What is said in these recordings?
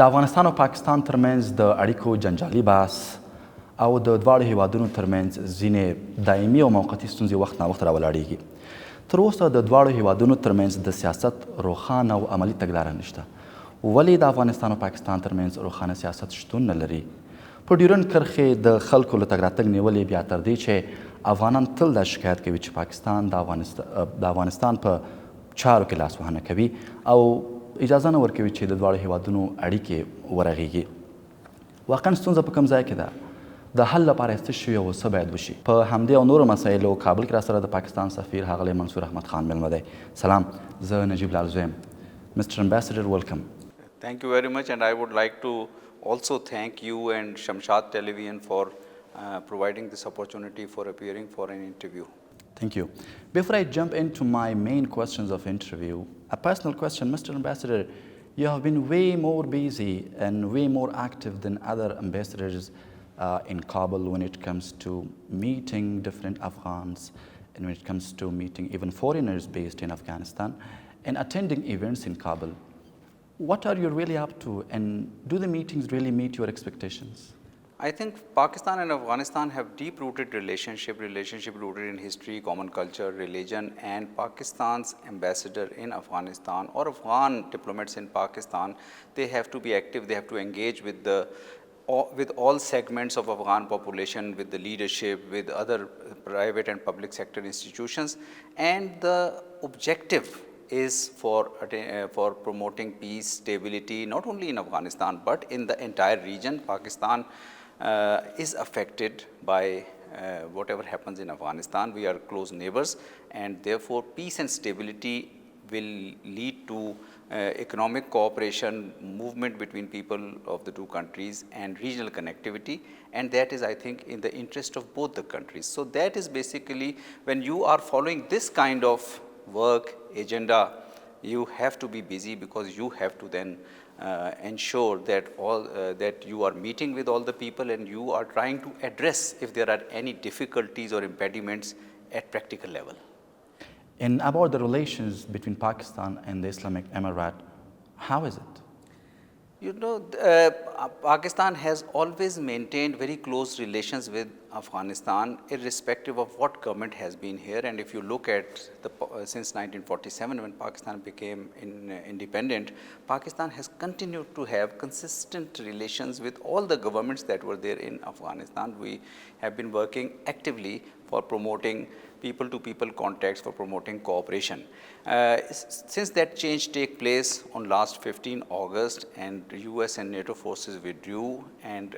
د افغانستان او پاکستان ترمنځ د اړیکو جنجالي بحث او د دواړو هیوادونو ترمنځ ځینې دایمي او موقتي ستونزې وخت ناوخت راولاړیږي. تر اوسه د دواړو هیوادونو ترمنځ د سیاست روښانه او عملي تګلاره نشته. ولې د افغانستان او پاکستان ترمنځ روښانه سیاست شتون نه لري؟ په ډیورنډ کرښې د خلکو له تګ راتګ نیولې بیا تر دې چې افغانان تل دا شکایت کوي چې پاکستان د افغانستان په چارو کې لاس وهنه کوي او اجازه نه ورکوي چې د دواړو هیوادونو اړیکې ورغېږي. واقعا ستونزه په کوم ځای کې ده؟ د حل لپاره څه شوي او څه باید وشي؟ په همدې او نورو مسایلو کابل کې راسره د پاکستان سفیر ښاغلی منصور احمدخان میلمه دی. سلام، زه نجیب لال زوی یم. Mr. Ambassador, welcome. Thank you very much, and I would like to also thank you and Shamshad Television for providing this opportunity for appearing for an interview. Thank you. Before I jump into my main questions of interview, a personal question. Mr. Ambassador, you have been way more busy and way more active than other ambassadors in Kabul when it comes to meeting different Afghans and when it comes to meeting even foreigners based in Afghanistan and attending events in Kabul. What are you really up to, and do the meetings really meet your expectations? I think Pakistan and Afghanistan have deep-rooted relationship rooted in history, common culture, religion, and Pakistan's ambassador in Afghanistan or Afghan diplomats in Pakistan, they have to be active, they have to engage with all segments of Afghan population, with the leadership, with other private and public sector institutions, and the objective is for promoting peace, stability, not only in Afghanistan but in the entire region. Pakistan is affected by whatever happens in Afghanistan. We are close neighbors, and therefore peace and stability will lead to economic cooperation, movement between people of the two countries, and regional connectivity, and that is, I think, in the interest of both the countries. So that is basically, when you are following this kind of work agenda, you have to be busy because you have to then ensure that that you are meeting with all the people and you are trying to address if there are any difficulties or impediments at practical level. And about the relations between Pakistan and the Islamic Emirate, how is it? You know, Pakistan has always maintained very close relations with Afghanistan, irrespective of what government has been here. And if you look at since 1947, when Pakistan became independent, Pakistan has continued to have consistent relations with all the governments that were there in Afghanistan. We have been working actively for promoting people-to-people contacts, for promoting cooperation. Since that change take place on last 15 August and US and NATO forces withdrew and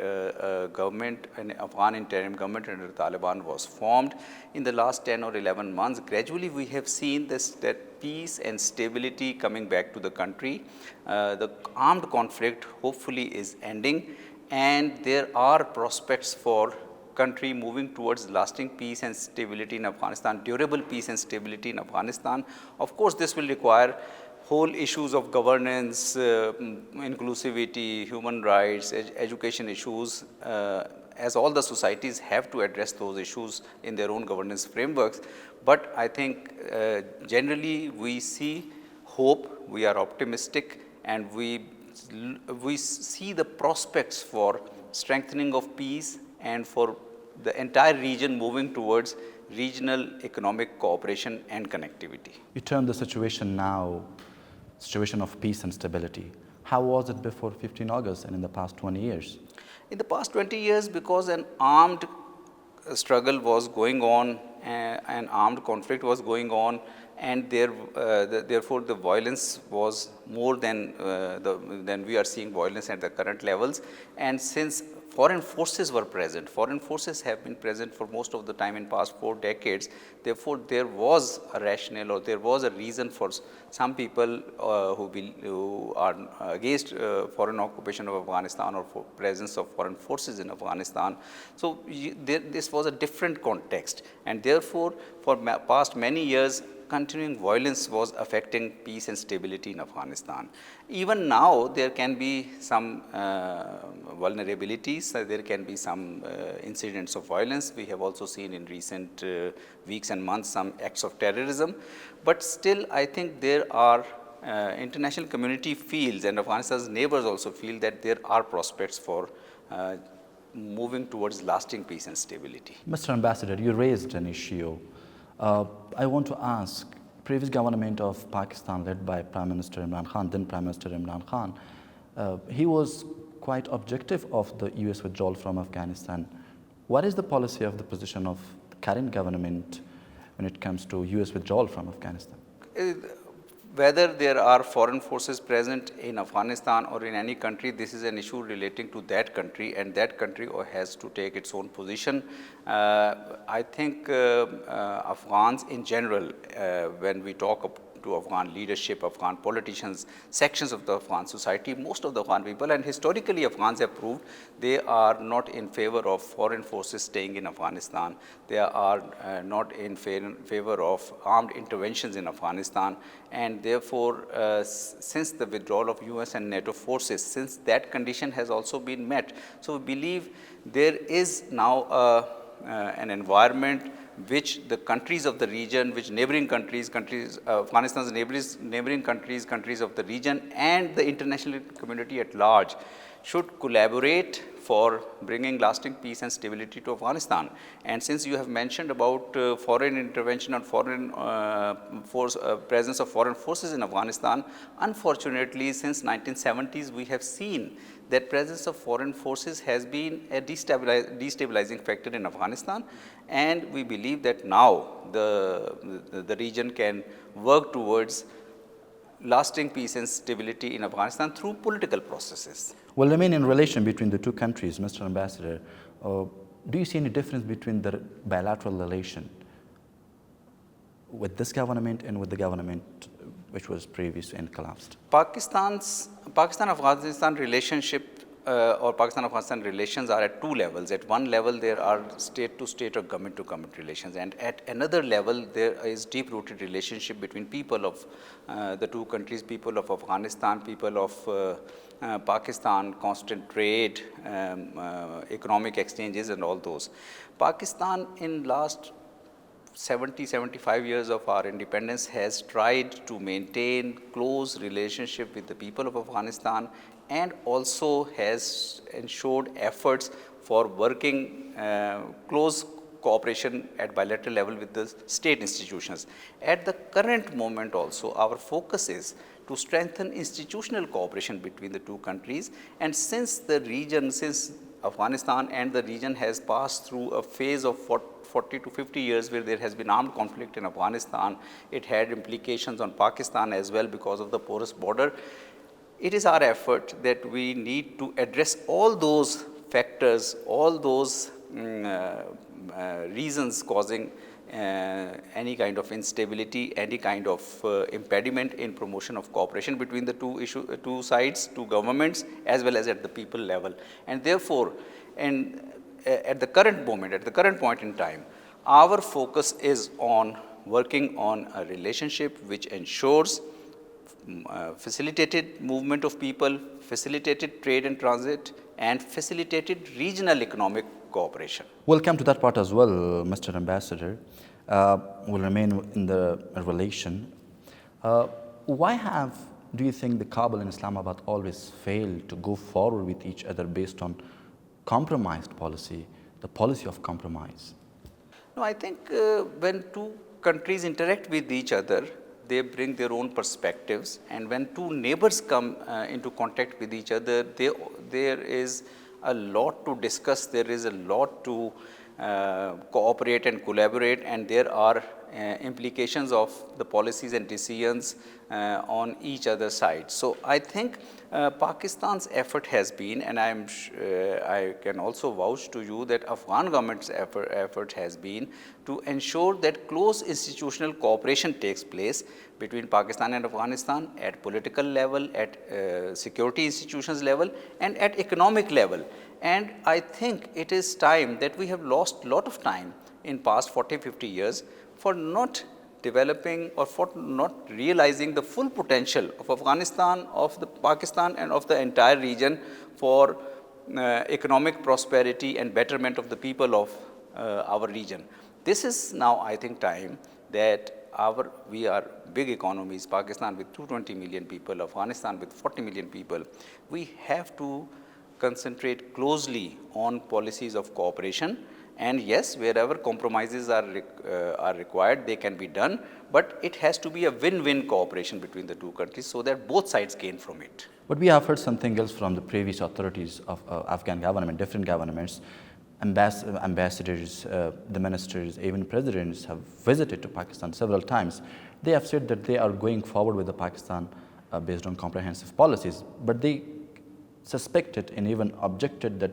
government, an Afghan interim government under Taliban was formed, in the last 10 or 11 months, gradually we have seen that peace and stability coming back to the country. The armed conflict hopefully is ending, and there are prospects for country moving towards lasting peace and stability in Afghanistan, durable peace and stability in Afghanistan. Of course, this will require whole issues of governance, inclusivity, human rights, education issues, as all the societies have to address those issues in their own governance frameworks. But I think generally we see hope, we are optimistic, and we see the prospects for strengthening of peace and for the entire region moving towards regional economic cooperation and connectivity. You term the situation now, situation of peace and stability. How was it before 15 August and in the past 20 years? In the past 20 years, because an armed struggle was going on, an armed conflict was going on, and therefore the violence was more than we are seeing violence at the current levels. And since foreign forces were present, foreign forces have been present for most of the time in past 4 decades, therefore there was a rationale or there was a reason for some people who are against foreign occupation of Afghanistan or for presence of foreign forces in Afghanistan. So this was a different context, and therefore for past many years continuing violence was affecting peace and stability in Afghanistan. Even now, there can be some vulnerabilities, there can be some incidents of violence. We have also seen in recent weeks and months some acts of terrorism. But still, I think there are international community feels and Afghanistan's neighbors also feel that there are prospects for moving towards lasting peace and stability. Mr. Ambassador, you raised an issue. I want to ask, previous government of Pakistan led by Prime Minister Imran Khan, then Prime Minister Imran Khan, he was quite objective of the US withdrawal from Afghanistan. What is the policy of the position of the current government when it comes to US withdrawal from Afghanistan? Whether there are foreign forces present in Afghanistan or in any country, this is an issue relating to that country, and that country has to take its own position. I think Afghans in general, when we talk to Afghan leadership, Afghan politicians, sections of the Afghan society, most of the Afghan people, and historically Afghans have proved they are not in favor of foreign forces staying in Afghanistan. They are not in favor of armed interventions in Afghanistan, and therefore since the withdrawal of US and NATO forces, since that condition has also been met, so we believe there is now an environment which the countries of the region, which neighboring countries, Afghanistan's neighboring countries of the region and the international community at large should collaborate for bringing lasting peace and stability to Afghanistan. And since you have mentioned about foreign intervention and foreign presence of foreign forces in Afghanistan, unfortunately since 1970s we have seen that presence of foreign forces has been a destabilizing factor in Afghanistan, and we believe that now the region can work towards lasting peace and stability in Afghanistan through political processes. Well, I mean, in relation between the two countries, Mr. Ambassador, do you see any difference between the bilateral relation with this government and with the government which was previous and collapsed? Pakistan-Afghanistan relationship or Pakistan-Afghanistan relations are at two levels. At one level, there are state-to-state or government-to-government relations, and at another level, there is deep-rooted relationship between people of the two countries, people of Afghanistan, people of Pakistan, constant trade, economic exchanges, and all those. Pakistan, in last 70-75 years of our independence, has tried to maintain close relationship with the people of Afghanistan, and also has ensured efforts for working close cooperation at bilateral level with the state institutions. At the current moment also, our focus is to strengthen institutional cooperation between the two countries, and since Afghanistan and the region has passed through a phase of 40 to 50 years where there has been armed conflict in Afghanistan, it had implications on Pakistan as well because of the porous border. It is our effort that we need to address all those factors, all those reasons causing any kind of instability, any kind of impediment in promotion of cooperation between the two sides, two governments, as well as at the people level. And therefore, at the current moment, at the current point in time, our focus is on working on a relationship which ensures facilitated movement of people, facilitated trade and transit, and facilitated regional economic cooperation. We'll come to that part as well, Mr. Ambassador. We'll remain in the relation. Why do you think the Kabul and Islamabad always fail to go forward with each other based on compromised policy, the policy of compromise? No, I think when two countries interact with each other, they bring their own perspectives, and when two neighbors come into contact with each other, there is a lot to discuss, there is a lot to cooperate and collaborate, and there are implications of the policies and decisions on each other's side. So I think Pakistan's effort has been, and I can also vouch to you that Afghan government's effort has been to ensure that close institutional cooperation takes place between Pakistan and Afghanistan at political level, at security institutions level, and at economic level. And I think it is time that we have lost a lot of time in past 40-50 years for not developing or for not realizing the full potential of Afghanistan, of the Pakistan, and of the entire region for economic prosperity and betterment of the people of our region. This is now, I think, time that we are big economies, Pakistan with 220 million people, Afghanistan with 40 million people. We have to concentrate closely on policies of cooperation. And yes, wherever compromises are required, they can be done. But it has to be a win-win cooperation between the two countries so that both sides gain from it. But we have heard something else from the previous authorities of Afghan government, different governments. Ambassadors, the ministers, even presidents have visited to Pakistan several times. They have said that they are going forward with the Pakistan based on comprehensive policies, but they suspected and even objected that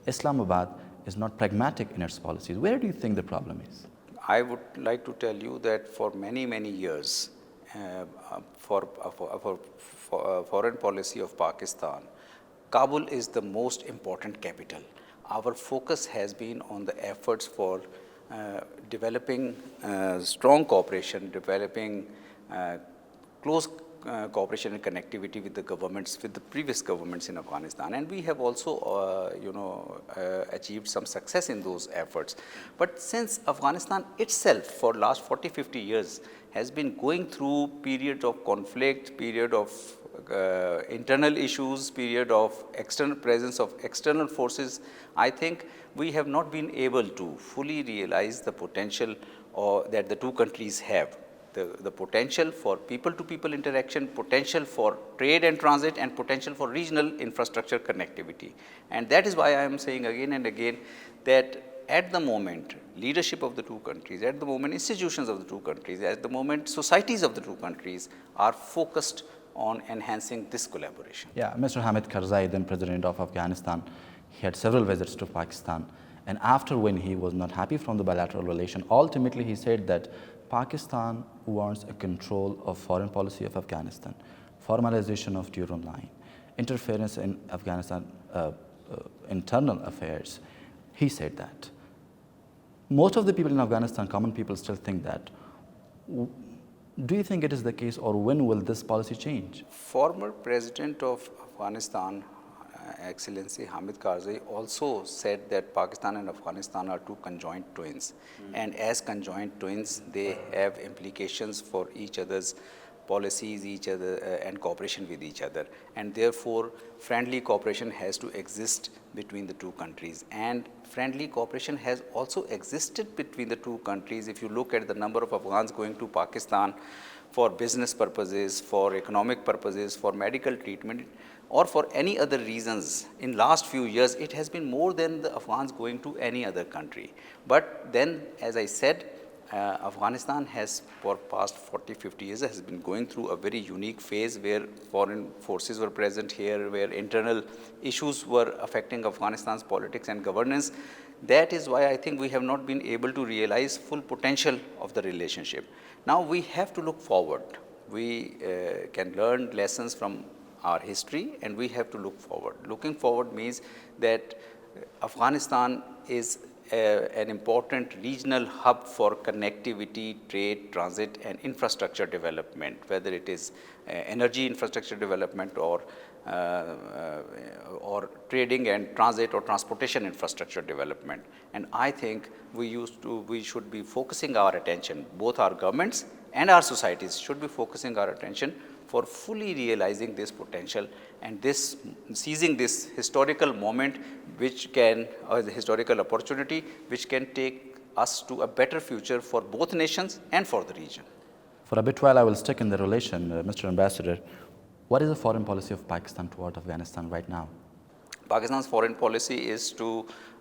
Islamabad is not pragmatic in its policies. Where do you think the problem is? I would like to tell you that for many, many years, for foreign policy of Pakistan, Kabul is the most important capital. Our focus has been on the efforts for developing strong cooperation, developing close cooperation and connectivity with the governments, with the previous governments in Afghanistan. And we have also, achieved some success in those efforts. But since Afghanistan itself, for last 40, 50 years, has been going through periods of conflict, period of internal issues, period of external presence of external forces, I think we have not been able to fully realize the potential that the two countries have. The potential for people-to-people interaction, potential for trade and transit, and potential for regional infrastructure connectivity. And that is why I am saying again and again that at the moment, leadership of the two countries, at the moment, institutions of the two countries, at the moment, societies of the two countries are focused on enhancing this collaboration. Yeah, Mr. Hamid Karzai, then President of Afghanistan, he had several visits to Pakistan. And after when he was not happy from the bilateral relation, ultimately he said that Pakistan wants a control of foreign policy of Afghanistan, formalization of Durham line, interference in Afghanistan internal affairs. He said that. Most of the people in Afghanistan, common people, still think that. Do you think it is the case, or when will this policy change? Former President of Afghanistan, Excellency Hamid Karzai, also said that Pakistan and Afghanistan are two conjoined twins. And as conjoined twins, they have implications for each other's policies, and cooperation with each other. And therefore, friendly cooperation has to exist between the two countries. And friendly cooperation has also existed between the two countries. If you look at the number of Afghans going to Pakistan for business purposes, for economic purposes, for medical treatment, or for any other reasons, in last few years, it has been more than the Afghans going to any other country. But then, as I said, Afghanistan has, for past 40, 50 years, has been going through a very unique phase where foreign forces were present here, where internal issues were affecting Afghanistan's politics and governance. That is why I think we have not been able to realize full potential of the relationship. Now we have to look forward. We can learn lessons from our history, and we have to look forward. Looking forward means that Afghanistan is an important regional hub for connectivity, trade, transit, and infrastructure development, whether it is energy infrastructure development or trading and transit or transportation infrastructure development. And I think we should be focusing our attention, both our governments and our societies should be focusing our attention for fully realizing this potential and seizing this historical moment, which can, or the historical opportunity, which can take us to a better future for both nations and for the region. For a bit while, I will stick in the relation, Mr. Ambassador. What is the foreign policy of Pakistan toward Afghanistan right now? Pakistan's foreign policy is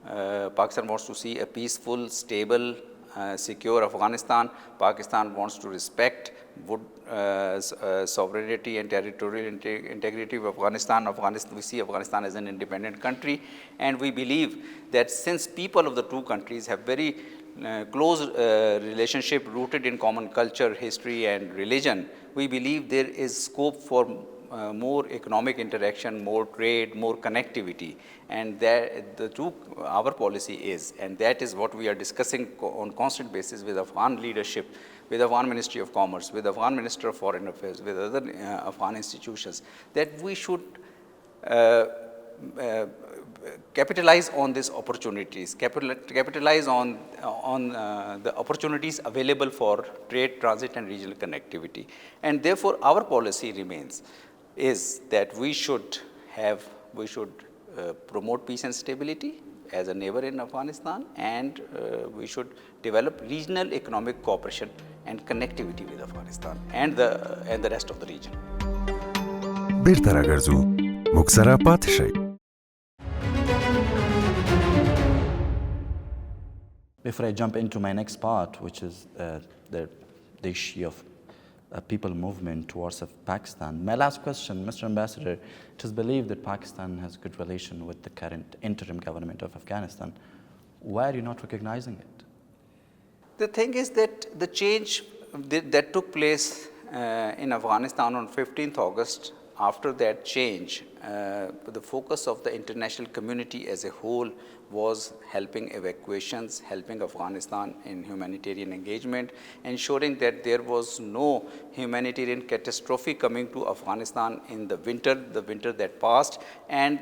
Pakistan wants to see a peaceful, stable, secure Afghanistan. Pakistan wants to respect sovereignty and territorial integrity of Afghanistan. We see Afghanistan as an independent country, and we believe that since people of the two countries have very close relationship rooted in common culture, history, and religion, we believe there is scope for more economic interaction, more trade, more connectivity, and that our policy is, and that is what we are discussing on constant basis with Afghan leadership, with Afghan Ministry of Commerce, with Afghan Minister of Foreign Affairs, with other Afghan institutions, that we should capitalize on these opportunities, capitalize on the opportunities available for trade, transit and regional connectivity. And therefore, our policy remains is that we should promote peace and stability as a neighbor in Afghanistan, and we should develop regional economic cooperation and connectivity with Afghanistan and the rest of the region. بیرته راګرځو موږ سره پاتې شئ. Before I jump into my next part, which is the issue of people movement towards Pakistan, my last question, Mr. Ambassador, it is believed that Pakistan has good relation with the current interim government of Afghanistan. Why are you not recognizing it? The thing is that the change that took place in Afghanistan on 15th August, after that change, the focus of the international community as a whole was helping evacuations, helping Afghanistan in humanitarian engagement, ensuring that there was no humanitarian catastrophe coming to Afghanistan in the winter that passed, and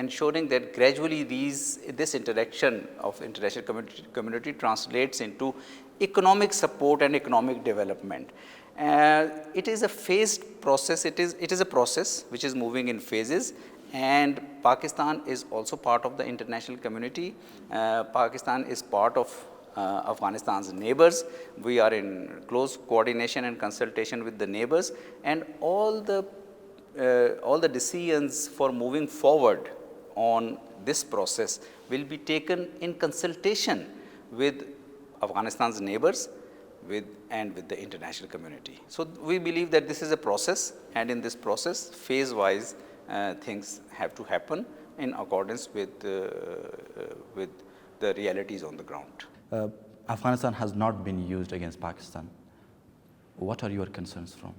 ensuring that gradually this interaction of international community translates into economic support and economic development. It is a phased process. It is a process which is moving in phases, and Pakistan is also part of the international community. Pakistan is part of Afghanistan's neighbors. We are in close coordination and consultation with the neighbors, and all the decisions for moving forward on this process will be taken in consultation with Afghanistan's neighbors and with the international community. So we believe that this is a process, and in this process, phase-wise, things have to happen in accordance with the realities on the ground. Afghanistan has not been used against Pakistan. What are your concerns from?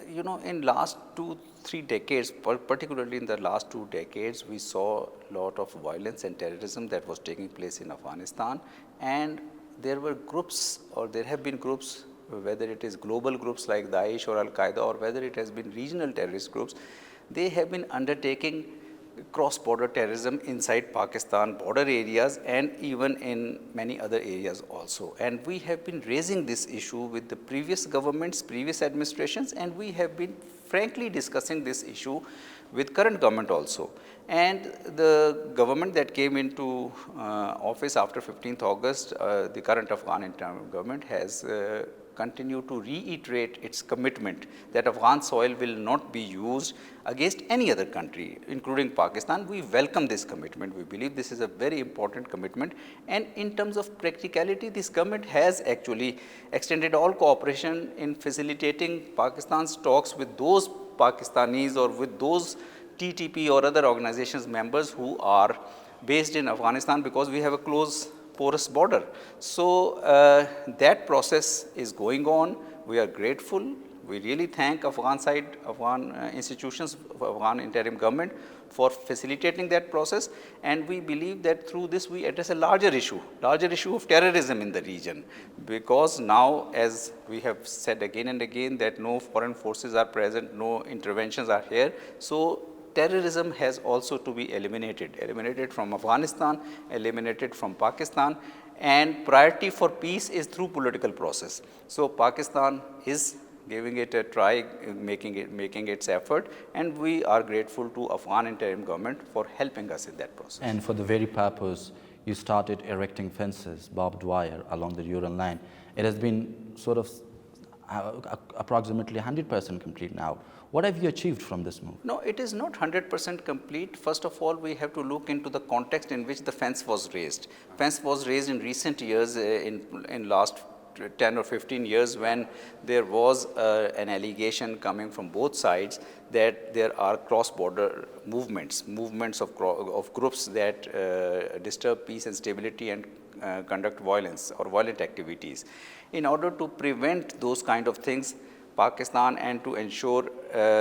In last 2-3 decades, particularly in the last 2 decades, we saw a lot of violence and terrorism that was taking place in Afghanistan, and there were groups, or there have been groups, whether it is global groups like Daesh or Al-Qaeda, or whether it has been regional terrorist groups, they have been undertaking cross-border terrorism inside Pakistan border areas and even in many other areas also. And we have been raising this issue with the previous governments, previous administrations, and we have been frankly discussing this issue with current government also. And the government that came into office after 15th August, the current Afghan interim government has continued to reiterate its commitment that Afghan soil will not be used against any other country, including Pakistan. We welcome this commitment. We believe this is a very important commitment. And in terms of practicality, this government has actually extended all cooperation in facilitating Pakistan's talks with those Pakistanis or with those TTP or other organizations members who are based in Afghanistan, because we have a close porous border. So that process is going on. We are grateful. We really thank Afghan institutions, Afghan interim government for facilitating that process. And we believe that through this we address a larger issue of terrorism in the region. Because now, as we have said again and again, that no foreign forces are present, no interventions are here. So terrorism has also to be eliminated from Afghanistan, eliminated from Pakistan, and priority for peace is through political process. So Pakistan is giving it a try, making its effort, and we are grateful to Afghan interim government for helping us in that process. And for the very purpose, you started erecting fences, barbed wire along the Ural line. It has been sort of approximately 100% complete now. What have you achieved from this move? No, it is not 100% complete. First of all, we have to look into the context in which the fence was raised. Fence was raised in recent years, in last 10 or 15 years, when there was an allegation coming from both sides that there are cross-border movements of groups that disturb peace and stability and conduct violence or violent activities. In order to prevent those kind of things, Pakistan, and to ensure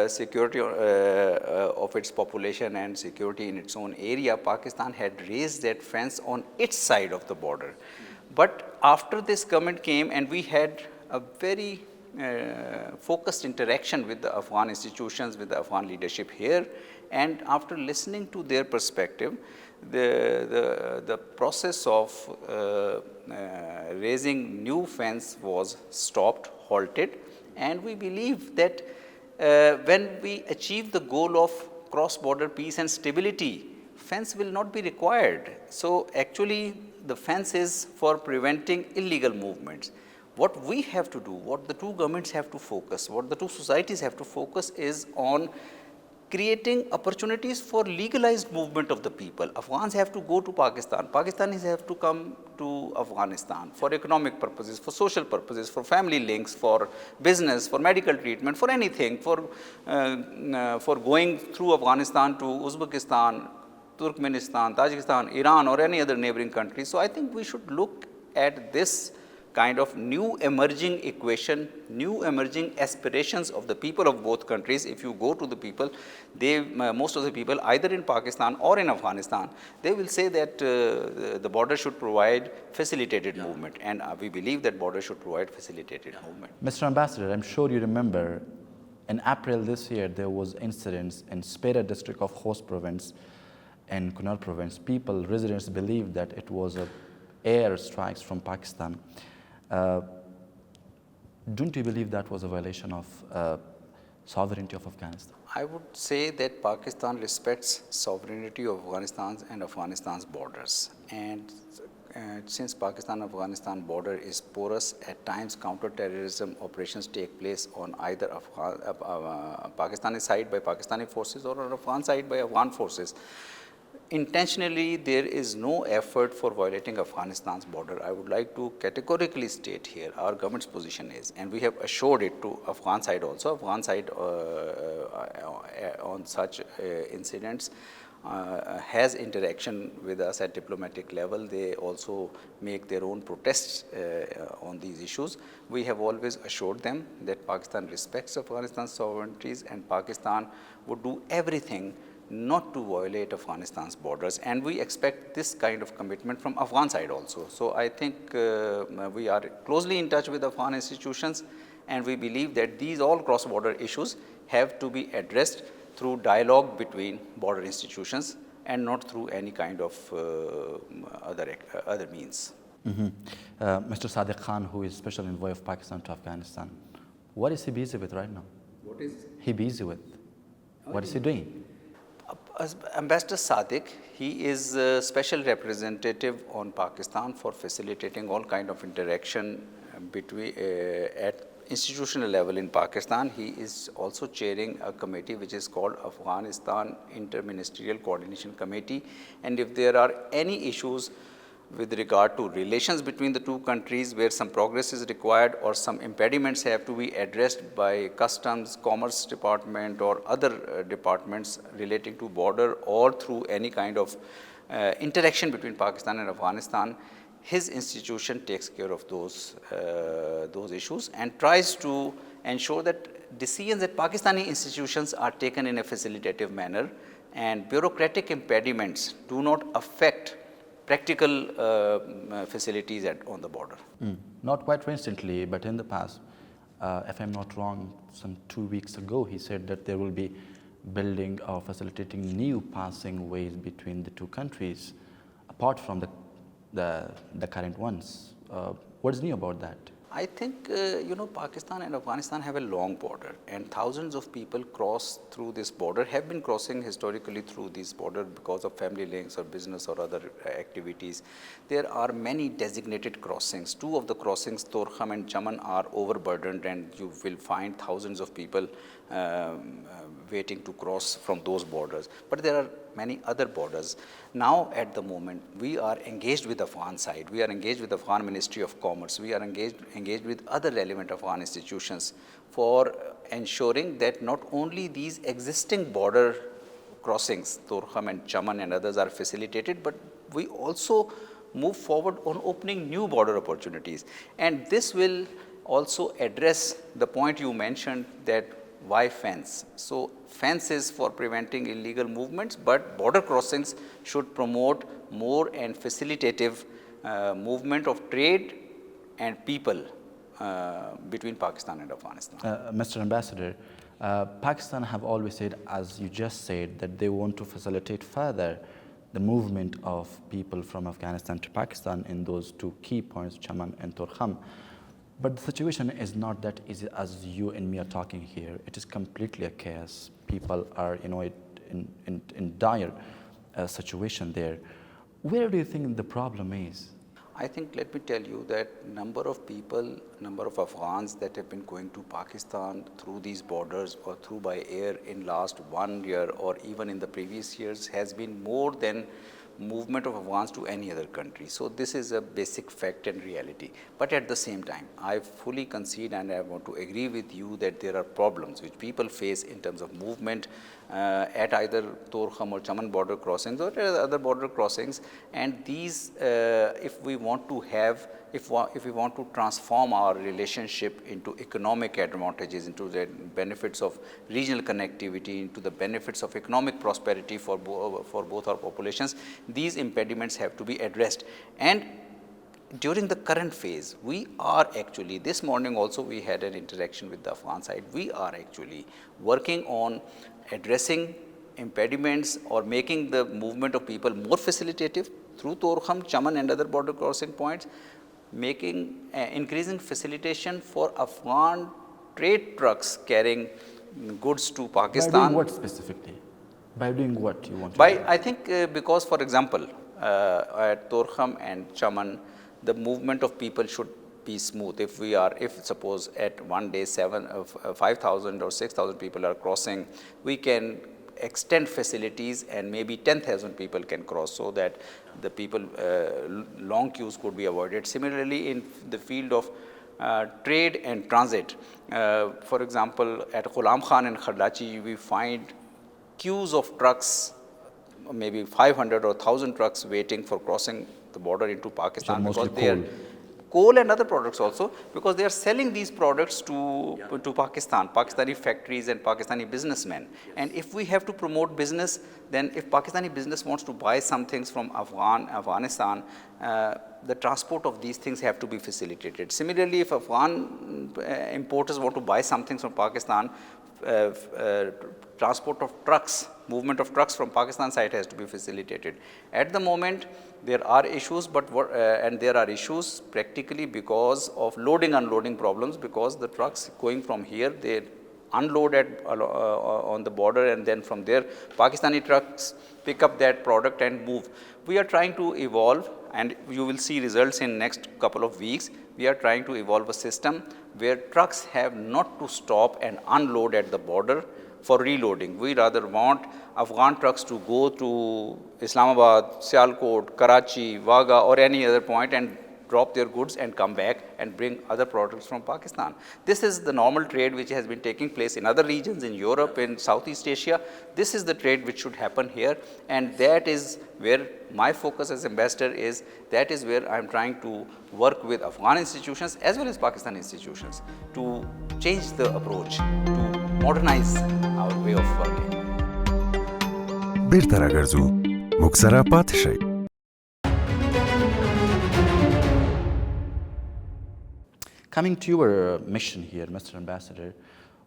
security of its population and security in its own area, Pakistan had raised that fence on its side of the border. But after this government came, and we had a very focused interaction with the Afghan institutions, with the Afghan leadership here, and after listening to their perspective, the process of raising new fence was stopped, halted, and we believe that when we achieve the goal of cross-border peace and stability, fence will not be required. So actually the fence is for preventing illegal movements. What we have to do, what the two governments have to focus, what the two societies have to focus is on creating opportunities for legalized movement of the people. Afghans have to go to Pakistan. Pakistanis have to come to Afghanistan for economic purposes, for social purposes, for family links, for business, for medical treatment, for anything, for going through Afghanistan to Uzbekistan, Turkmenistan, Tajikistan, Iran, or any other neighboring country. So I think we should look at this kind of new emerging equation, new emerging aspirations of the people of both countries. If you go to the people, most of the people either in Pakistan or in Afghanistan, they will say that the border should provide facilitated movement, and we believe that border should provide facilitated movement. Mr. Ambassador, I'm sure you remember in April this year there was incidents in Sperre district of Khost province and Kunar province. Residents believed that it was air strikes from Pakistan. Don't you believe that was a violation of sovereignty of Afghanistan? I would say that Pakistan respects sovereignty of Afghanistan's and Afghanistan's borders. And since Pakistan-Afghanistan border is porous, at times counter-terrorism operations take place on either Pakistani side by Pakistani forces or on Afghan side by Afghan forces. Intentionally, there is no effort for violating Afghanistan's border. I would like to categorically state here our government's position is, and we have assured it to Afghan side also. Afghan side on such incidents has interaction with us at diplomatic level. They also make their own protests on these issues. We have always assured them that Pakistan respects Afghanistan's sovereignties and Pakistan would do everything not to violate Afghanistan's borders, and we expect this kind of commitment from Afghan side also. So I think we are closely in touch with Afghan institutions, and we believe that these all cross-border issues have to be addressed through dialogue between border institutions and not through any kind of other means. Mr. Sadiq Khan, who is special envoy of Pakistan to Afghanistan, what is he busy with right now? What is he busy with? What is he doing? Ambassador Sadiq, he is a special representative on Pakistan for facilitating all kind of interaction between at institutional level in Pakistan. He is also chairing a committee which is called Afghanistan Inter-Ministerial Coordination Committee, and if there are any issues with regard to relations between the two countries where some progress is required or some impediments have to be addressed by customs, commerce department or other departments relating to border or through any kind of interaction between Pakistan and Afghanistan, his institution takes care of those issues and tries to ensure that decisions at Pakistani institutions are taken in a facilitative manner and bureaucratic impediments do not affect practical facilities on the border. Not quite recently, but in the past, if I'm not wrong, some 2 weeks ago, he said that there will be building or facilitating new passing ways between the two countries, apart from the current ones. What is new about that? I think, Pakistan and Afghanistan have a long border, and thousands of people cross through this border, have been crossing historically through this border because of family links or business or other activities. There are many designated crossings. Two of the crossings, Torkham and Chaman, are overburdened, and you will find thousands of people waiting to cross from those borders. But there are many other borders. Now, at the moment, we are engaged with the Afghan side. We are engaged with the Afghan Ministry of Commerce. We are engaged with other relevant Afghan institutions for ensuring that not only these existing border crossings, Torkham and Chaman and others, are facilitated, but we also move forward on opening new border opportunities. And this will also address the point you mentioned, that why fence? So fence is for preventing illegal movements, but border crossings should promote more and facilitative movement of trade and people between Pakistan and Afghanistan. Mr. Ambassador, Pakistan have always said, as you just said, that they want to facilitate further the movement of people from Afghanistan to Pakistan in those two key points, Chaman and Torkham. But the situation is not that easy as you and me are talking here. It is completely a chaos. People are, in dire situation there. Where do you think the problem is? I think, let me tell you that number of people, number of Afghans that have been going to Pakistan through these borders or through by air in last 1 year or even in the previous years has been more than movement of Afghans to any other country. So this is a basic fact and reality. But at the same time, I fully concede and I want to agree with you that there are problems which people face in terms of movement at either Torkham or Chaman border crossings or other border crossings. And these, if we want to have, if we want to transform our relationship into economic advantages, into the benefits of regional connectivity, into the benefits of economic prosperity for both our populations, these impediments have to be addressed. And during the current phase, we are actually, this morning also we had an interaction with the Afghan side, we are actually working on addressing impediments or making the movement of people more facilitative through Torkham, Chaman and other border crossing points, making increasing facilitation for Afghan trade trucks carrying goods to Pakistan. By doing what specifically? By doing what you want to do? I think because, for example, at Torkham and Chaman, the movement of people should be smooth. If suppose at one day 5,000 or 6,000 people are crossing, we can extend facilities and maybe 10,000 people can cross so that the people, long queues could be avoided. Similarly, in the field of trade and transit, for example, at Ghulam Khan and Kharlachi, we find queues of trucks, maybe 500 or 1,000 trucks waiting for crossing the border into Pakistan because they are coal and other products also, because they are selling these products to Pakistan, Pakistani factories and Pakistani businessmen. And if we have to promote business, then if Pakistani business wants to buy some things from Afghanistan, the transport of these things have to be facilitated. Similarly, if Afghan importers want to buy something from Pakistan, transport of trucks, movement of trucks from Pakistan side has to be facilitated. At the moment, there are issues, and there are issues practically because of loading unloading problems, because the trucks going from here, they unload on the border, and then from there Pakistani trucks pick up that product and move. We are trying to evolve, and you will see results in next couple of weeks. We are trying to evolve a system where trucks have not to stop and unload at the border for reloading. We rather want Afghan trucks to go to Islamabad, Sialkot, Karachi, Wagah or any other point and drop their goods and come back and bring other products from Pakistan. This is the normal trade which has been taking place in other regions, in Europe, in Southeast Asia. This is the trade which should happen here, and that is where my focus as ambassador is. That is where I am trying to work with Afghan institutions as well as Pakistan institutions to change the approach, to modernize our way of working. بیرته راګرځو موږ سره پاتې شئ. Coming to your mission here, Mr. Ambassador,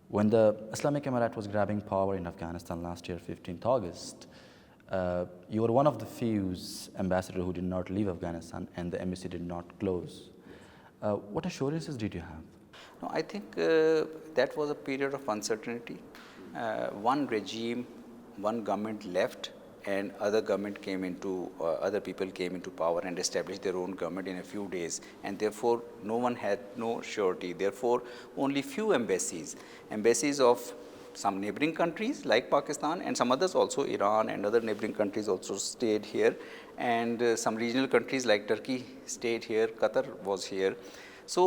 when the Islamic Emirate was grabbing power in Afghanistan last year, 15th August, you were one of the few ambassadors who did not leave Afghanistan and the embassy did not close. What assurances did you have? No, I think that was a period of uncertainty. One regime, one government left, and other people came into power and established their own government in a few days, and therefore no one had no surety. Therefore, only few embassies of some neighboring countries like Pakistan and some others also, Iran and other neighboring countries also stayed here, and some regional countries like Turkey stayed here, Qatar was here. So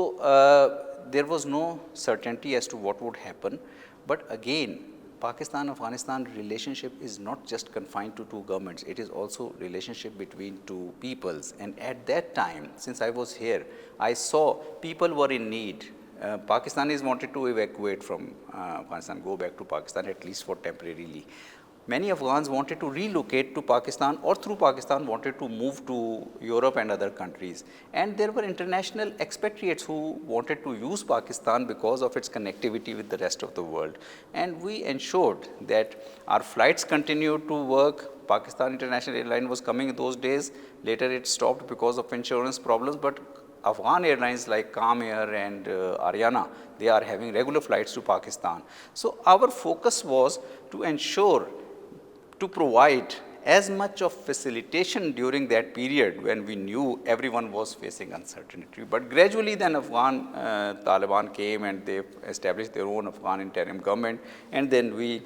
there was no certainty as to what would happen. But again, Pakistan-Afghanistan relationship is not just confined to two governments. It is also relationship between two peoples. And at that time, since I was here, I saw people were in need. Pakistanis wanted to evacuate from Afghanistan, go back to Pakistan at least for temporarily. many Afghans wanted to relocate to Pakistan or through Pakistan wanted to move to Europe and other countries. And there were international expatriates who wanted to use Pakistan because of its connectivity with the rest of the world. And we ensured that our flights continued to work. Pakistan International Airline was coming in those days. Later it stopped because of insurance problems, but Afghan airlines like Kam Air and Ariana, they are having regular flights to Pakistan. So our focus was to ensure, to provide as much of facilitation during that period when we knew everyone was facing uncertainty. But gradually then Afghan Taliban came and they established their own Afghan interim government, and then we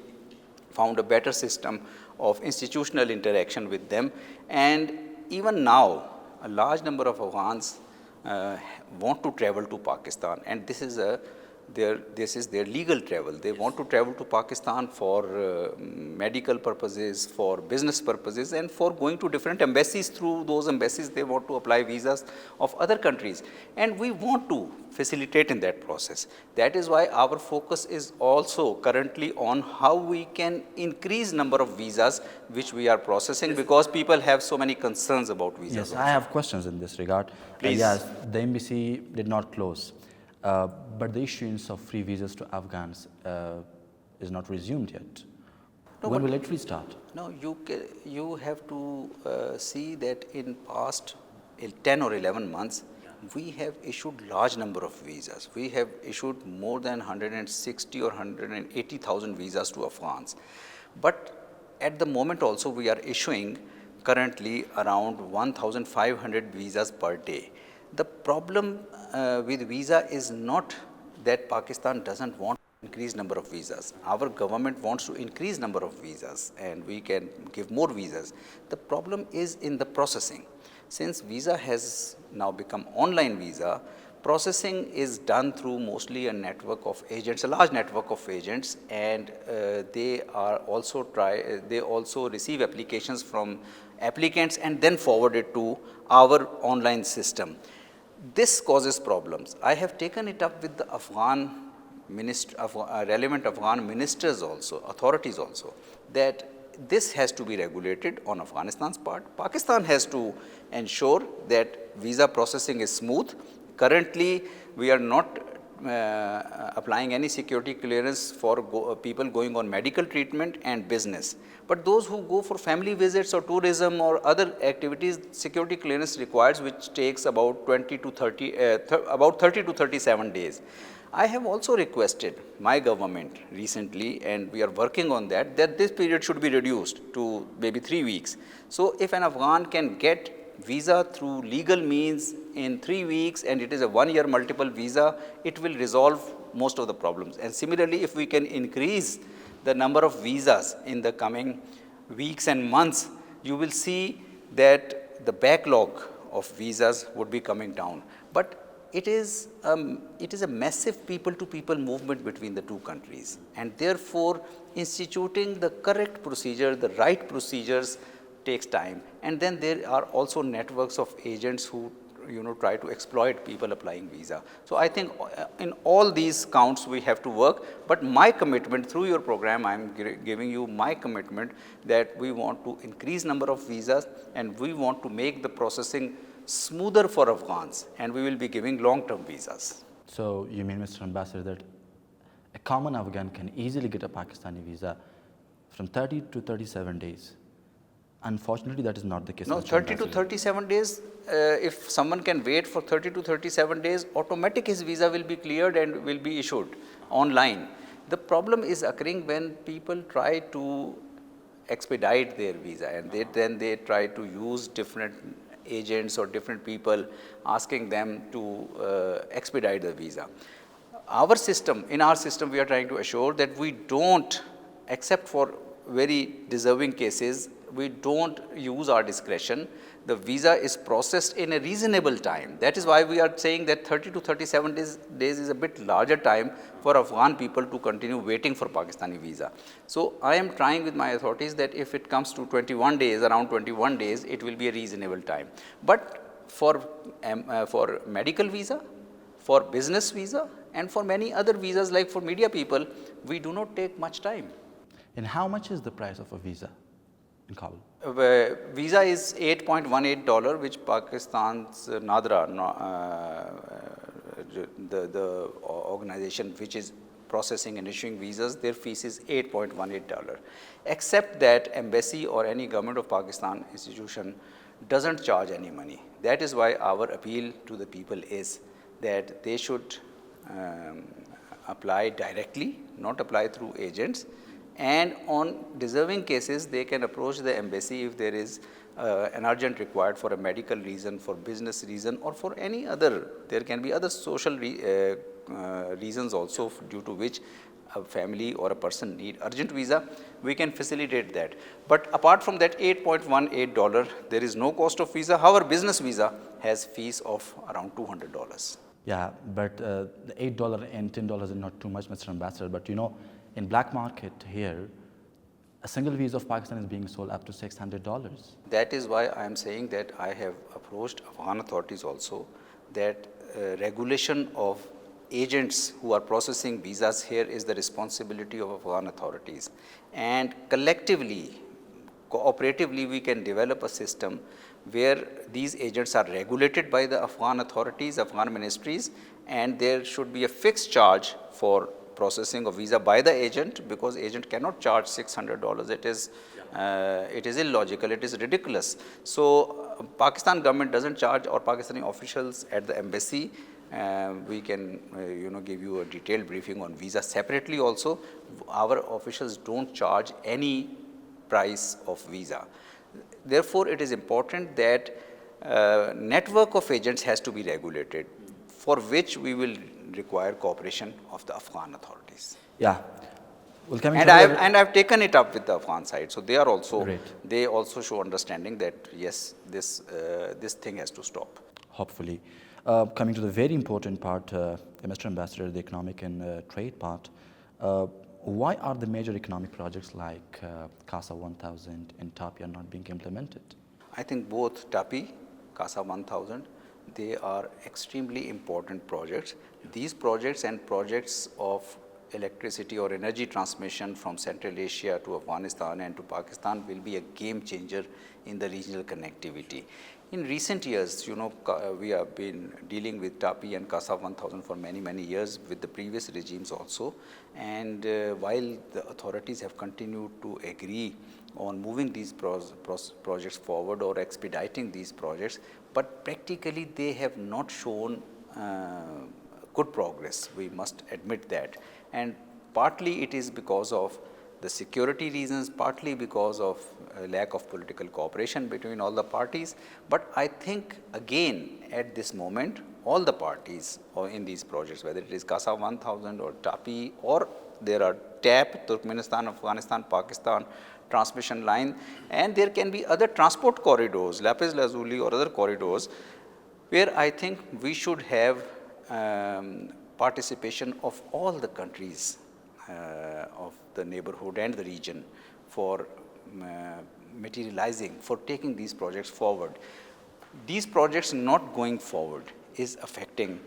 found a better system of institutional interaction with them. And even now, a large number of Afghans want to travel to Pakistan, and this is their legal travel. They want to travel to Pakistan for medical purposes, for business purposes, and for going to different embassies. Through those embassies, they want to apply visas of other countries. And we want to facilitate in that process. That is why our focus is also currently on how we can increase number of visas which we are processing, because people have so many concerns about visas. Yes, I have questions in this regard. Please. Yes, the embassy did not close. But the issuance of free visas to Afghans is not resumed yet. No, when will it restart? No, you have to see that in past 10 or 11 months, we have issued large number of visas. We have issued more than 160 or 180,000 visas to Afghans. But at the moment also we are issuing currently around 1,500 visas per day. The problem with visa is not that Pakistan doesn't want to increase number of visas. Our government wants to increase number of visas and we can give more visas. The problem is in the processing. Since visa has now become online visa, processing is done through mostly a network of agents, a large network of agents, and they also receive applications from applicants and then forward it to our online system. This causes problems. I have taken it up with the relevant Afghan ministers also, authorities also, that this has to be regulated on Afghanistan's part. Pakistan has to ensure that visa processing is smooth. Currently, we are not applying any security clearance for people going on medical treatment and business. But those who go for family visits or tourism or other activities, security clearance requires, which takes about 30 to 37 days. I have also requested my government recently, and we are working on that this period should be reduced to maybe 3 weeks. So if an Afghan can get visa through legal means in 3 weeks and it is a 1-year multiple visa, it will resolve most of the problems. And similarly, if we can increase the number of visas in the coming weeks and months, you will see that the backlog of visas would be coming down. But it is a massive people-to-people movement between the two countries, and therefore instituting the correct procedure, the right procedures takes time. And then there are also networks of agents who try to exploit people applying visa. So I think in all these counts we have to work, but my commitment through your program, I am giving you my commitment that we want to increase number of visas and we want to make the processing smoother for Afghans, and we will be giving long-term visas. So you mean, Mr. Ambassador, that a common Afghan can easily get a Pakistani visa from 30 to 37 days? Unfortunately, that is not the case. No, 30 to 37 days, if someone can wait for 30 to 37 days, automatic his visa will be cleared and will be issued online. The problem is occurring when people try to expedite their visa, and then they try to use different agents or different people asking them to expedite the visa. In our system, we are trying to assure that we don't, except for very deserving cases, we don't use our discretion. The visa is processed in a reasonable time. That is why we are saying that 30 to 37 days is a bit larger time for Afghan people to continue waiting for Pakistani visa. So I am trying with my authorities that if it comes to 21 days, around 21 days, it will be a reasonable time. But for medical visa, for business visa, and for many other visas like for media people, we do not take much time. And how much is the price of a visa in Kabul? Visa is $8.18, which Pakistan's NADRA, the organization which is processing and issuing visas, their fees is $8.18. Except that embassy or any government of Pakistan institution doesn't charge any money. That is why our appeal to the people is that they should apply directly, not apply through agents. And on deserving cases, they can approach the embassy if there is an urgent required for a medical reason, for business reason, or for any other. There can be other social reasons also due to which a family or a person need urgent visa. We can facilitate that. But apart from that $8.18, there is no cost of visa. However, business visa has fees of around $200. Yeah, but the $8 and $10 is not too much, Mr. Ambassador. But you know, in black market here, a single visa of Pakistan is being sold up to $600. That is why I am saying that I have approached Afghan authorities also that regulation of agents who are processing visas here is the responsibility of Afghan authorities. And collectively, cooperatively, we can develop a system where these agents are regulated by the Afghan authorities, Afghan ministries, and there should be a fixed charge for processing of visa by the agent, because agent cannot charge $600. It is illogical, it is ridiculous. So Pakistan government doesn't charge, or Pakistani officials at the embassy. We can give you a detailed briefing on visa separately also. Our officials don't charge any price of visa. Therefore, it is important that network of agents has to be regulated, for which we will require cooperation of the Afghan authorities. Yeah. Well, I've taken it up with the Afghan side, so they are also Great. They also show understanding that yes, this thing has to stop. Hopefully. Coming to the very important part, Mr. Ambassador, the economic and trade part, why are the major economic projects like CASA 1000 and TAPI are not being implemented? I think both TAPI, CASA 1000, they are extremely important projects. These projects and projects of electricity or energy transmission from Central Asia to Afghanistan and to Pakistan will be a game changer in the regional connectivity. In recent years, we have been dealing with TAPI and CASA 1000 for many, many years with the previous regimes also. And while the authorities have continued to agree on moving these projects forward or expediting these projects, but practically they have not shown good progress. We must admit that. And partly it is because of the security reasons, partly because of lack of political cooperation between all the parties. But I think again at this moment, all the parties in these projects, whether it is CASA 1000 or TAPI, or there are TAP, Turkmenistan, Afghanistan, Pakistan transmission line, and there can be other transport corridors, Lapis Lazuli or other corridors, where I think we should have participation of all the countries of the neighborhood and the region for materializing, for taking these projects forward. These projects not going forward is affecting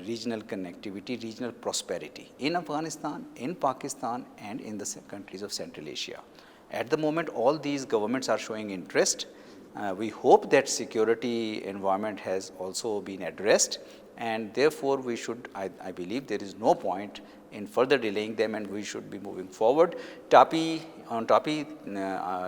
regional connectivity, regional prosperity in Afghanistan, in Pakistan, and in the countries of Central Asia. At the moment, all these governments are showing interest. We hope that security environment has also been addressed, and therefore we should, I believe there is no point in further delaying them, and we should be moving forward. On TAPI,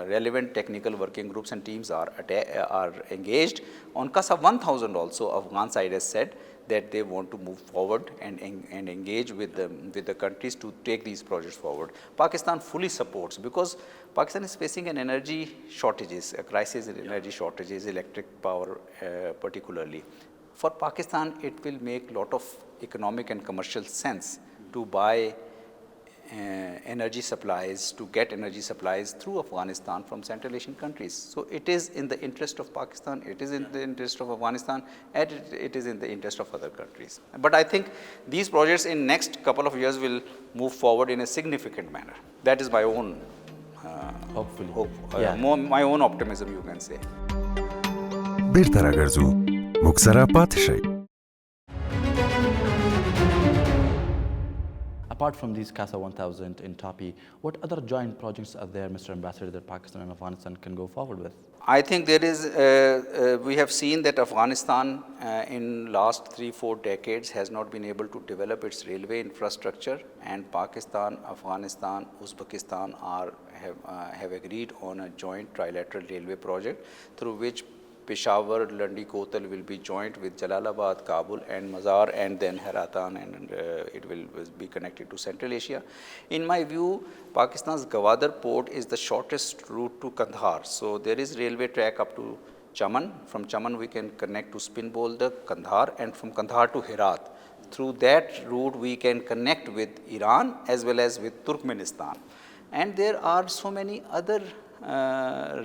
relevant technical working groups and teams are engaged. On CASA 1000 also, Afghan side has said that they want to move forward and engage with the countries to take these projects forward. Pakistan fully supports, because Pakistan is facing an energy shortages, a crisis in energy shortages, electric power particularly. For Pakistan, it will make a lot of economic and commercial sense to buy energy supplies, to get energy supplies through Afghanistan from Central Asian countries. So it is in the interest of Pakistan, it is in the interest of Afghanistan, and it is in the interest of other countries. But I think these projects in next couple of years will move forward in a significant manner. That is my own Hopefully. hope, Yeah. my own optimism, you can say. بیرته راګرځو موږ سره پاتې شئ. apart from these CASA 1000 in Tapi, what other joint projects are there, Mr. Ambassador, that Pakistan and Afghanistan can go forward with? I think there is, we have seen that Afghanistan in last 3-4 decades has not been able to develop its railway infrastructure, and Pakistan, Afghanistan, Uzbekistan have agreed on a joint trilateral railway project through which Peshawar, Landi, Kotal will be joined with Jalalabad, Kabul and Mazar, and then Haratan, and it will be connected to Central Asia. In my view, Pakistan's Gwadar port is the shortest route to Kandahar. So there is railway track up to Chaman. From Chaman we can connect to Spin Boulder, Kandahar, and from Kandahar to Herat. Through that route we can connect with Iran as well as with Turkmenistan. And there are so many other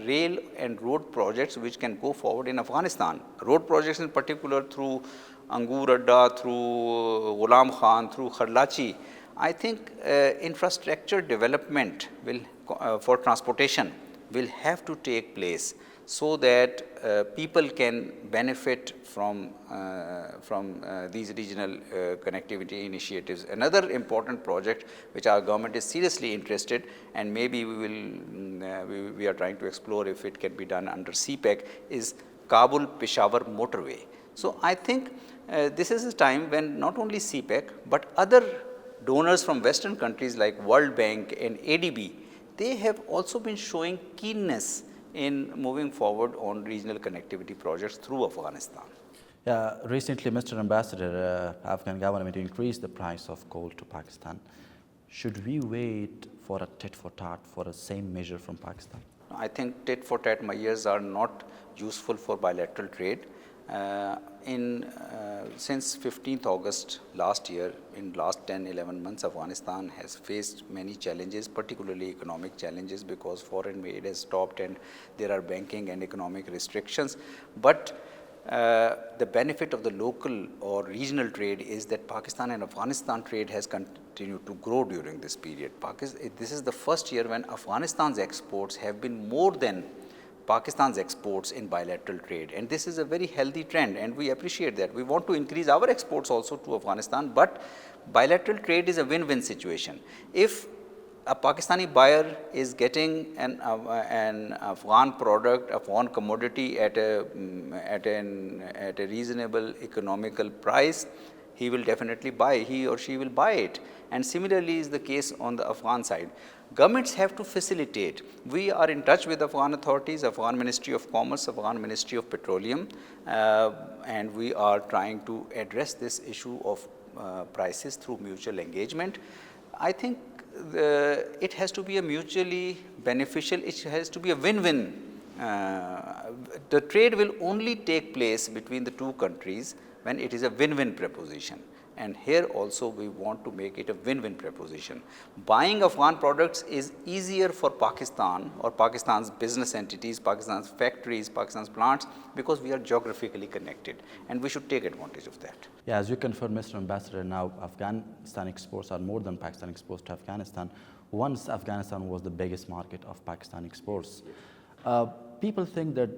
rail and road projects which can go forward in Afghanistan. Road projects in particular through Angur Adda, through Ghulam Khan, through Kharlachi. I think infrastructure development will, for transportation will have to take place so that people can benefit from these regional connectivity initiatives. Another important project which our government is seriously interested, and maybe we are trying to explore if it can be done under CPEC, is Kabul-Peshawar motorway. So I think this is a time when not only CPEC but other donors from Western countries like World Bank and ADB, they have also been showing keenness in moving forward on regional connectivity projects through Afghanistan. Yeah, recently, Mr. Ambassador, Afghan government increased the price of coal to Pakistan. Should we wait for a tit for tat for the same measure from Pakistan? I think tit for tat measures are not useful for bilateral trade. Since 15th August last year, in last 10-11 months, Afghanistan has faced many challenges, particularly economic challenges, because foreign aid has stopped and there are banking and economic restrictions. But the benefit of the local or regional trade is that Pakistan and Afghanistan trade has continued to grow during this period. This is the first year when Afghanistan's exports have been more than Pakistan's exports in bilateral trade, and this is a very healthy trend, and we appreciate that. We want to increase our exports also to Afghanistan, but bilateral trade is a win-win situation. If a Pakistani buyer is getting an Afghan product, Afghan commodity at a reasonable economical price, he will definitely buy, he or she will buy it. And similarly is the case on the Afghan side. Governments have to facilitate. We are in touch with Afghan authorities, Afghan Ministry of Commerce, Afghan Ministry of Petroleum, and we are trying to address this issue of prices through mutual engagement. I think it has to be a mutually beneficial, it has to be a win-win. The trade will only take place between the two countries when it is a win-win proposition. And here also we want to make it a win-win proposition. Buying Afghan products is easier for Pakistan or Pakistan's business entities, Pakistan's factories, Pakistan's plants, because we are geographically connected, and we should take advantage of that. Yeah, as you confirmed, Mr. Ambassador, now Afghanistan exports are more than Pakistan exports to Afghanistan. Once Afghanistan was the biggest market of Pakistan exports. People think that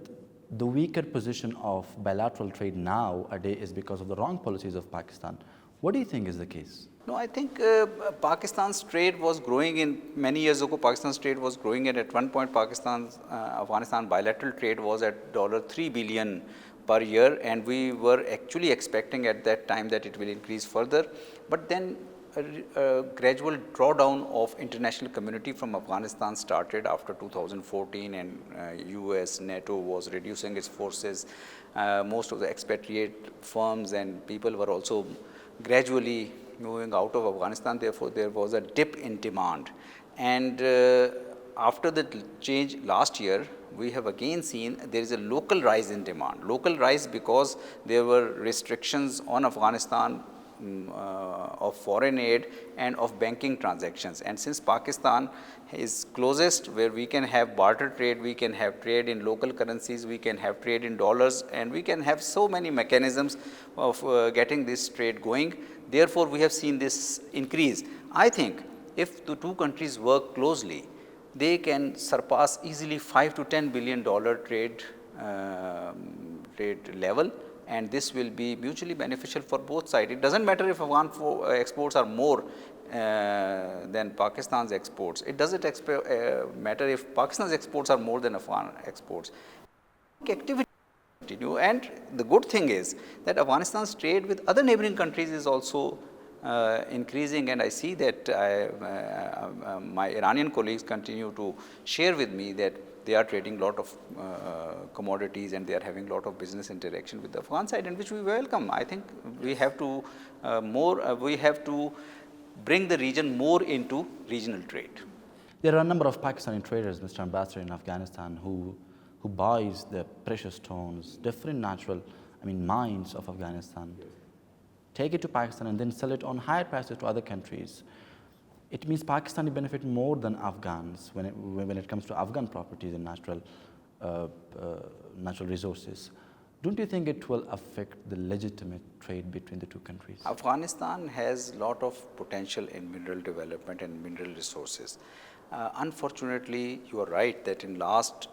the weaker position of bilateral trade nowadays is because of the wrong policies of Pakistan. What do you think is the case? No, I think Pakistan's trade was growing many years ago. Pakistan's trade was growing, and at one point Pakistan's Afghanistan bilateral trade was at $3 billion per year, and we were actually expecting at that time that it will increase further. But then a gradual drawdown of international community from Afghanistan started after 2014, and US, NATO was reducing its forces. Most of the expatriate firms and people were also gradually moving out of Afghanistan. Therefore, there was a dip in demand. And after the change last year, we have again seen there is a local rise in demand. Local rise because there were restrictions on Afghanistan of foreign aid and of banking transactions. And since Pakistan is closest, where we can have barter trade, we can have trade in local currencies, we can have trade in dollars, and we can have so many mechanisms of getting this trade going. Therefore, we have seen this increase. I think if the two countries work closely, they can surpass easily $5 to $10 billion trade level, and this will be mutually beneficial for both sides. It doesn't matter if Afghan exports are more than Pakistan's exports. It doesn't matter if Pakistan's exports are more than Afghan exports. Activity continue, and the good thing is that Afghanistan's trade with other neighboring countries is also increasing, and I see that my Iranian colleagues continue to share with me that they are trading a lot of commodities and they are having a lot of business interaction with the Afghan side, and which we welcome. I think we have to we have to bring the region more into regional trade. There are a number of Pakistani traders, Mr. Ambassador, in Afghanistan who buys the precious stones, different natural, mines of Afghanistan, take it to Pakistan and then sell it on higher prices to other countries. It means Pakistani benefit more than Afghans when it comes to Afghan properties and natural resources. Don't you think it will affect the legitimate trade between the two countries? Afghanistan has a lot of potential in mineral development and mineral resources. Unfortunately, you are right that in last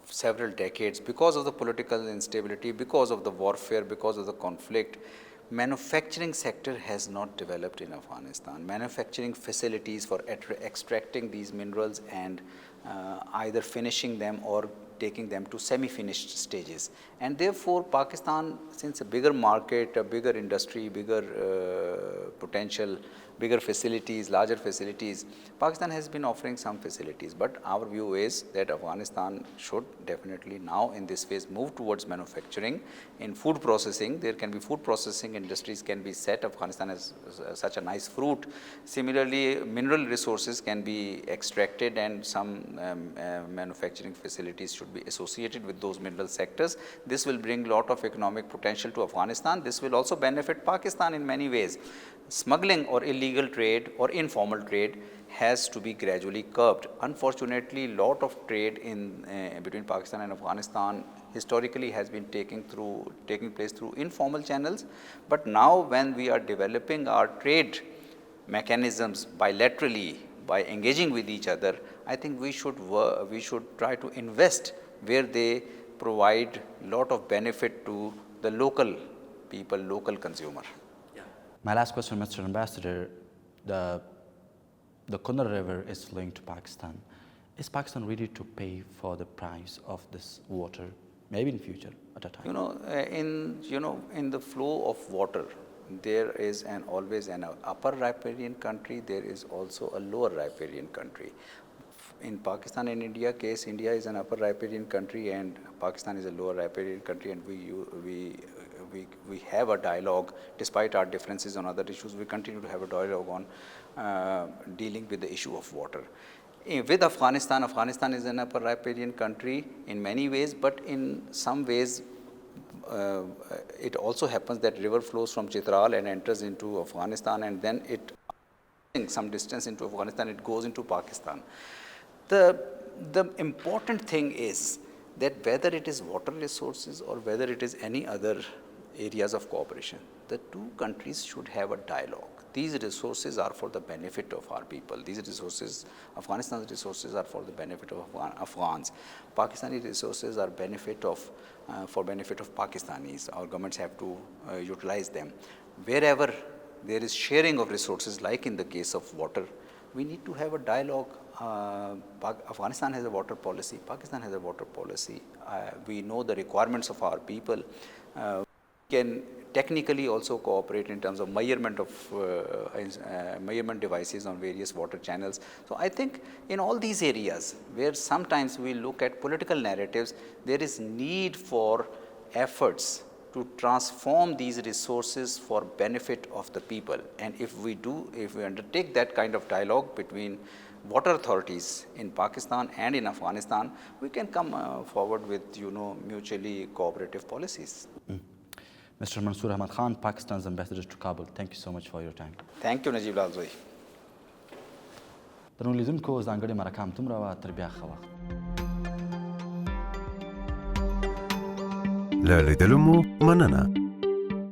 several decades, because of the political instability, because of the warfare, because of the conflict, manufacturing sector has not developed in Afghanistan. Manufacturing facilities for extracting these minerals and either finishing them or taking them to semi-finished stages. And therefore, Pakistan, since a bigger market, a bigger industry, bigger potential, bigger facilities, larger facilities, Pakistan has been offering some facilities. But our view is that Afghanistan should definitely now in this phase move towards manufacturing. In food processing, there can be food processing industries can be set. Afghanistan has such a nice fruit. Similarly, mineral resources can be extracted and some manufacturing facilities should be associated with those mineral sectors. This will bring a lot of economic potential to Afghanistan. This will also benefit Pakistan in many ways. Smuggling or illegal trade or informal trade has to be gradually curbed. Unfortunately, a lot of trade in between Pakistan and Afghanistan historically has been taking place through informal channels. But now when we are developing our trade mechanisms bilaterally by engaging with each other, I think we should try to invest where they provide a lot of benefit to the local people, local consumer. My last question, Mr. Ambassador, the Kundra River is flowing to Pakistan. Is Pakistan ready to pay for the price of this water, maybe in future at a time? In the flow of water, there is always an upper riparian country. There is also a lower riparian country. In Pakistan and India case, India is an upper riparian country and Pakistan is a lower riparian country, and we have a dialogue despite our differences on other issues. We continue to have a dialogue on dealing with the issue of water. With Afghanistan is an upper riparian country in many ways, but in some ways it also happens that river flows from Chitral and enters into Afghanistan, and then it some distance into Afghanistan, it goes into Pakistan. The important thing is that whether it is water resources or whether it is any other areas of cooperation, the two countries should have a dialogue. These resources are for the benefit of our people. These resources, Afghanistan's resources are for the benefit of Afghans. Pakistani resources are for benefit of Pakistanis. Our governments have to utilize them. Wherever there is sharing of resources, like in the case of water, we need to have a dialogue. Afghanistan has a water policy. Pakistan has a water policy. We know the requirements of our people. Can technically also cooperate in terms of measurement devices on various water channels. So I think in all these areas where sometimes we look at political narratives, there is need for efforts to transform these resources for benefit of the people. And if we undertake that kind of dialogue between water authorities in Pakistan and in Afghanistan, we can come forward with mutually cooperative policies. Mr. Mansoor Ahmedkhan, Pakistan's ambassador to Kabul, thank you so much for your time. Thank you, Najib Lalzoi. درنو لیدونکو ځانګړې مرکه همدومره وه، تر بیا ښه وخت. له لیدلو مو مننه.